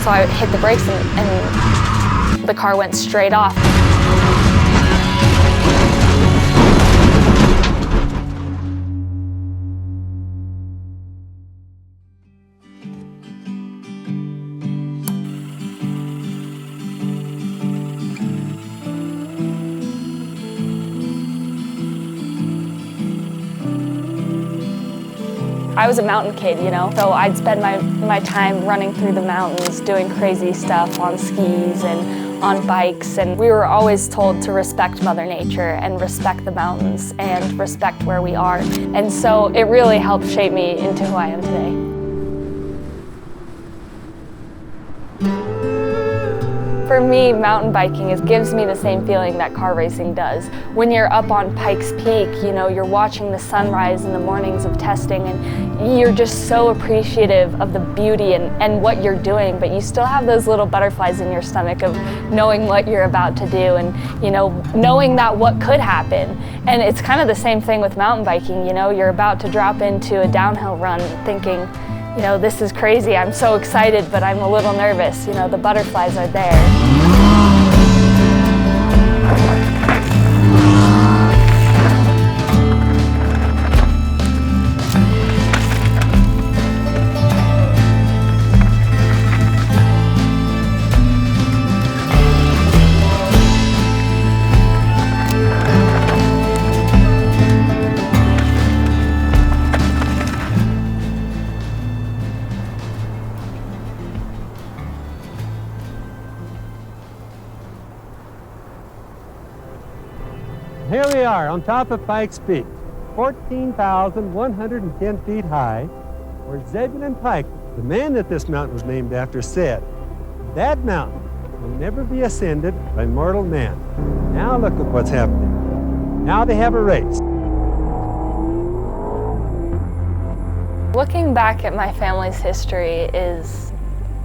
So I hit the brakes and the car went straight off. I was a mountain kid, you know, so I'd spend my time running through the mountains, doing crazy stuff on skis and on bikes, and we were always told to respect Mother Nature and respect the mountains and respect where we are. And so it really helped shape me into who I am today. For me, mountain biking gives me the same feeling that car racing does. When you're up on Pikes Peak, you know, you're watching the sunrise in the mornings of testing, and you're just so appreciative of the beauty and what you're doing, but you still have those little butterflies in your stomach of knowing what you're about to do and, you know, knowing that what could happen. And it's kind of the same thing with mountain biking, you know, you're about to drop into a downhill run thinking, you know, this is crazy, I'm so excited, but I'm a little nervous. You know, the butterflies are there. Here we are on top of Pikes Peak, 14,110 feet high, where Zebulon Pike, the man that this mountain was named after, said, "That mountain will never be ascended by mortal man." Now look at what's happening. Now they have a race. Looking back at my family's history is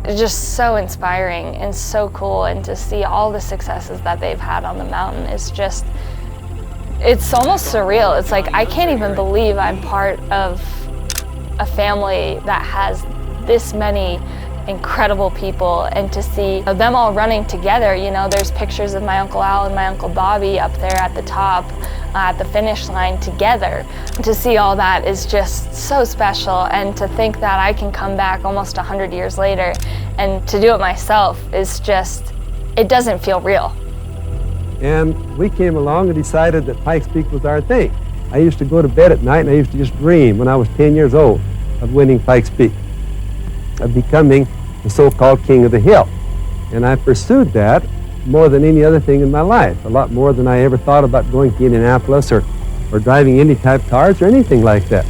just so inspiring and so cool, and to see all the successes that they've had on the mountain is just, it's almost surreal. It's like I can't even believe I'm part of a family that has this many incredible people, and to see them all running together. You know, there's pictures of my Uncle Al and my Uncle Bobby up there at the top, at the finish line together. To see all that is just so special, and to think that I can come back almost 100 years later and to do it myself is just, it doesn't feel real. And we came along and decided that Pikes Peak was our thing. I used to go to bed at night and I used to just dream when I was 10 years old of winning Pikes Peak, of becoming the so-called king of the hill. And I pursued that more than any other thing in my life, a lot more than I ever thought about going to Indianapolis or driving any type cars or anything like that.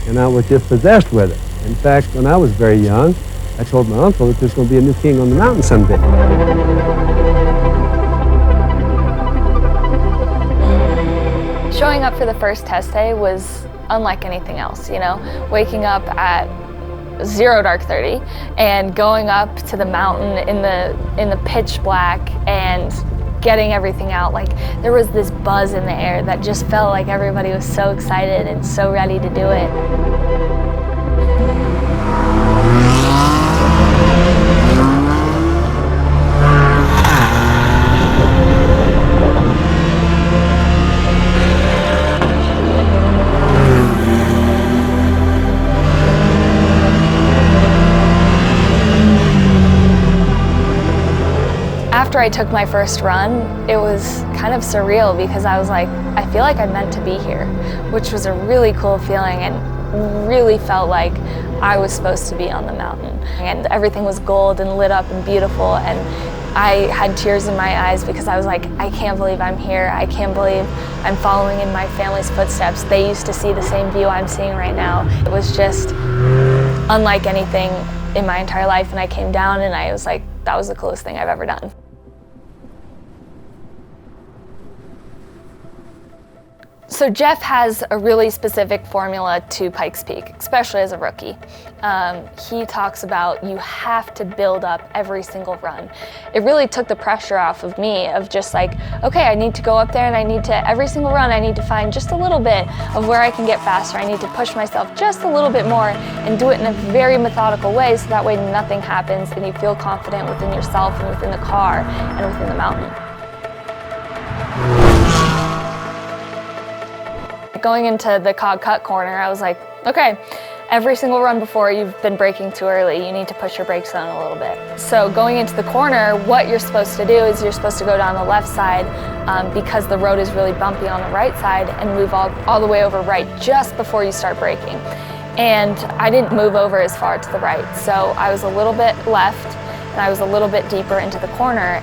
And I was just possessed with it. In fact, when I was very young, I told my uncle that there's going to be a new king on the mountain someday. Showing up for the first test day was unlike anything else, you know, waking up at 0 dark 30 and going up to the mountain in the pitch black and getting everything out. Like, there was this buzz in the air that just felt like everybody was so excited and so ready to do it. After I took my first run, it was kind of surreal because I was like, I feel like I'm meant to be here, which was a really cool feeling, and really felt like I was supposed to be on the mountain. And everything was gold and lit up and beautiful, and I had tears in my eyes because I was like, I can't believe I'm here. I can't believe I'm following in my family's footsteps. They used to see the same view I'm seeing right now. It was just unlike anything in my entire life, and I came down and I was like, that was the coolest thing I've ever done. So Jeff has a really specific formula to Pikes Peak, especially as a rookie. He talks about you have to build up every single run. It really took the pressure off of me of just like, okay, I need to go up there and I need to, every single run, I need to find just a little bit of where I can get faster. I need to push myself just a little bit more and do it in a very methodical way so that way nothing happens and you feel confident within yourself and within the car and within the mountain. Going into the Cog Cut corner, I was like, okay, every single run before you've been braking too early, you need to push your brakes on a little bit. So going into the corner, what you're supposed to do is you're supposed to go down the left side because the road is really bumpy on the right side and move all the way over right just before you start braking. And I didn't move over as far to the right, so I was a little bit left and I was a little bit deeper into the corner.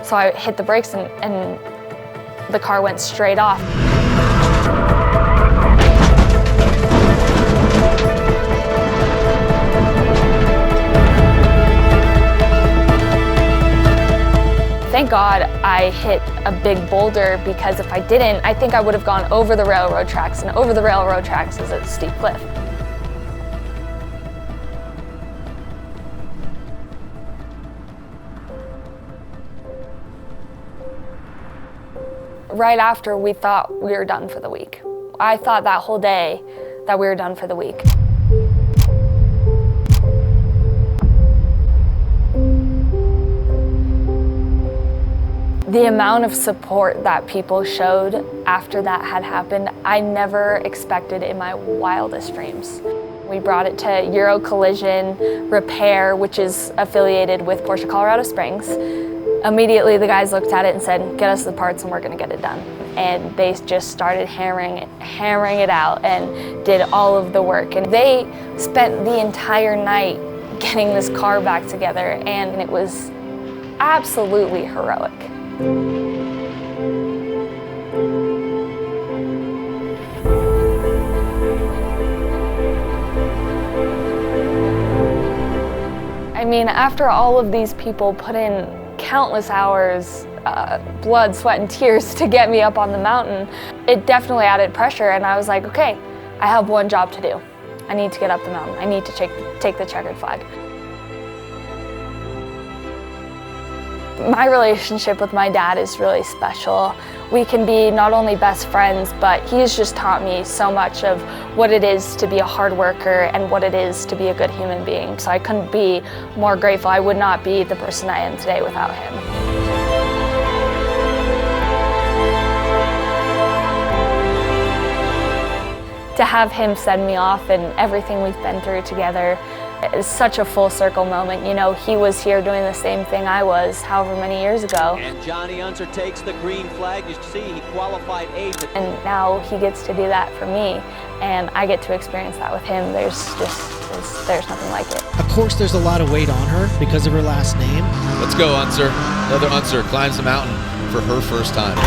So I hit the brakes and the car went straight off. Thank God I hit a big boulder, because if I didn't, I think I would have gone over the railroad tracks, and over the railroad tracks is a steep cliff. Right after, we thought we were done for the week. I thought that whole day that we were done for the week. The amount of support that people showed after that had happened, I never expected in my wildest dreams. We brought it to Euro Collision Repair, which is affiliated with Porsche Colorado Springs. Immediately the guys looked at it and said, get us the parts and we're gonna get it done. And they just started hammering it out and did all of the work. And they spent the entire night getting this car back together, and it was absolutely heroic. I mean, after all of these people put in countless hours, blood, sweat, and tears to get me up on the mountain, it definitely added pressure, and I was like, okay, I have one job to do. I need to get up the mountain. I need to take the checkered flag. My relationship with my dad is really special. We can be not only best friends, but he's just taught me so much of what it is to be a hard worker and what it is to be a good human being. So I couldn't be more grateful. I would not be the person I am today without him. To have him send me off and everything we've been through together is such a full circle moment. You know, he was here doing the same thing I was however many years ago. And Loni Unser takes the green flag. You see, he qualified 8th. And now he gets to do that for me, and I get to experience that with him. There's nothing like it. Of course, there's a lot of weight on her because of her last name. Let's go, Unser. Another Unser climbs the mountain for her first time.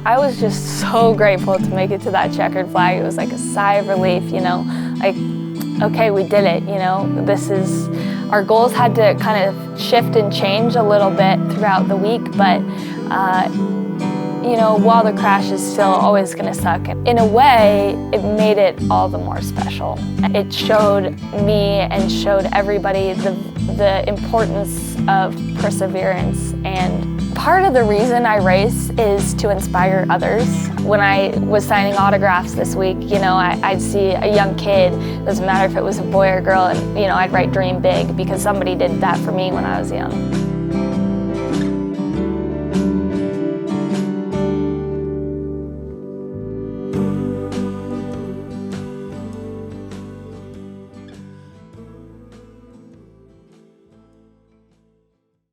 I was just so grateful to make it to that checkered flag. It was like a sigh of relief, you know, like, okay, we did it, you know. Our goals had to kind of shift and change a little bit throughout the week, but you know, while the crash is still always gonna suck, in a way, it made it all the more special. It showed me and showed everybody the importance of perseverance, and part of the reason I race is to inspire others. when I was signing autographs this week, you know, I'd see a young kid, doesn't matter if it was a boy or girl, and, you know, I'd write dream big because somebody did that for me when I was young.